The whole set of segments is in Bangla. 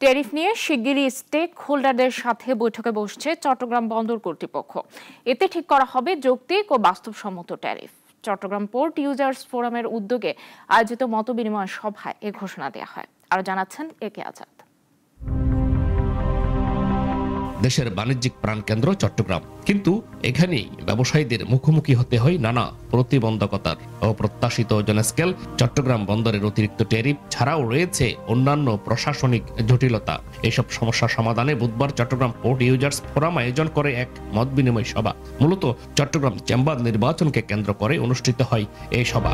ট্যারিফ নিয়ে শিগগিরই স্টেক হোল্ডারদের সাথে বৈঠকে বসছে চট্টগ্রাম বন্দর কর্তৃপক্ষ। এতে ঠিক করা হবে যৌক্তিক ও বাস্তবসম্মত ট্যারিফ। চট্টগ্রাম পোর্ট ইউজার্স ফোরামের উদ্যোগে আয়োজিত মতবিনিময় সভায় এ ঘোষণা দেওয়া হয়। আরো জানাচ্ছেন একে আজাদ। দেশের বাণিজ্যিক প্রাণকেন্দ্র চট্টগ্রাম, কিন্তু এখানেই ব্যবসায়ীদের মুখোমুখি হতে হয় নানা প্রতিবন্ধকতার। অপ্রত্যাশিত জনস্কেল, চট্টগ্রাম বন্দরের অতিরিক্ত ট্যারিফ ছাড়াও রয়েছে অন্যান্য প্রশাসনিক জটিলতা। এসব সমস্যা সমাধানে বুধবার চট্টগ্রাম পোর্ট ইউজার্স ফোরাম আয়োজন করে এক মত বিনিময় সভা। মূলত চট্টগ্রাম চেম্বার নির্বাচনকে কেন্দ্র করে অনুষ্ঠিত হয় এই সভা।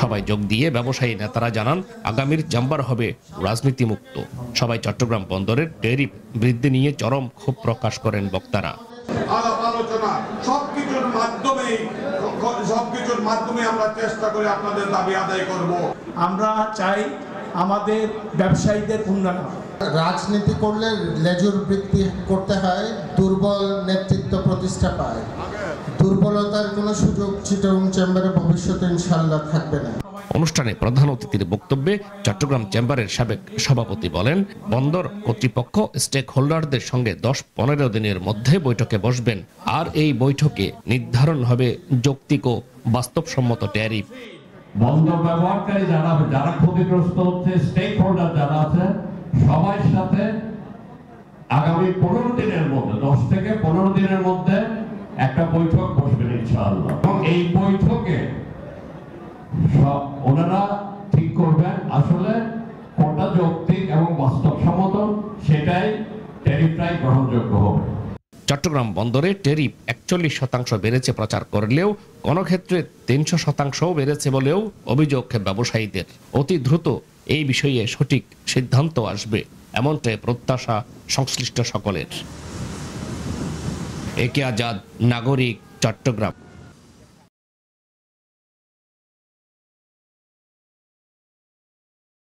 সবাই যোগ দিয়ে ব্যবসায়ী নেতারা জানান, আগামীর চেম্বার হবে রাজনীতিমুক্ত। সবাই চট্টগ্রাম বন্দরের ট্যারিফ বৃদ্ধি নিয়ে চরম ক্ষোভ প্রকাশ করেন বক্তারা। আলোচনা সবকিছুর মাধ্যমে আমরা চেষ্টা করে আপনাদের দাবি আদায় করব। আমরা চাই আমাদের ব্যবসায়ীদের উন্নয়ন। রাজনীতি করলে লেজুর বৃদ্ধি করতে হয়, দুর্বল নেতৃত্ব প্রতিষ্ঠা পায়। দুর্বলতার কোনো সুযোগ চিটাগং চেম্বারে ভবিষ্যতে ইনশাআল্লাহ থাকবে না। অনুষ্ঠানে প্রধান অতিথির বক্তব্যে চট্টগ্রাম চেম্বারের সাবেক সভাপতি বলেন, বন্দর কর্তৃপক্ষ স্টেক হোল্ডারদের সঙ্গে 10-15 দিনের মধ্যে বৈঠকে বসবেন। আর এই বৈঠকে নির্ধারণ হবে যৌক্তিক ও বাস্তবসম্মত ট্যারিফ। বন্দর ব্যবহারকারী যারা ক্ষতিগ্রস্ত হচ্ছে, স্টেক হোল্ডার যারা আছে, সবার সাথে আগামী 15 দিনের মধ্যে 10 থেকে 15 দিনের মধ্যে একটা বৈঠক বসবেন ইনশাআল্লাহ। এবং এই বৈঠকে সব ওনারা ঠিক করবেন আসলে কোনটা যৌক্তিক এবং বাস্তবসম্মত, সেটাই ট্যারিফটাই গ্রহণযোগ্য হবে। চট্টগ্রাম বন্দরে ট্যারিফ 41% বেড়েছে প্রচার করলেও কোন ক্ষেত্রে 300% বেড়েছে বলেও অভিযোগ ব্যবসায়ীদের। অতি দ্রুত এই বিষয়ে সঠিক সিদ্ধান্ত আসবে, এমনটাই প্রত্যাশা সংশ্লিষ্ট সকলের। একে আজাদ, নাগরিক, চট্টগ্রাম।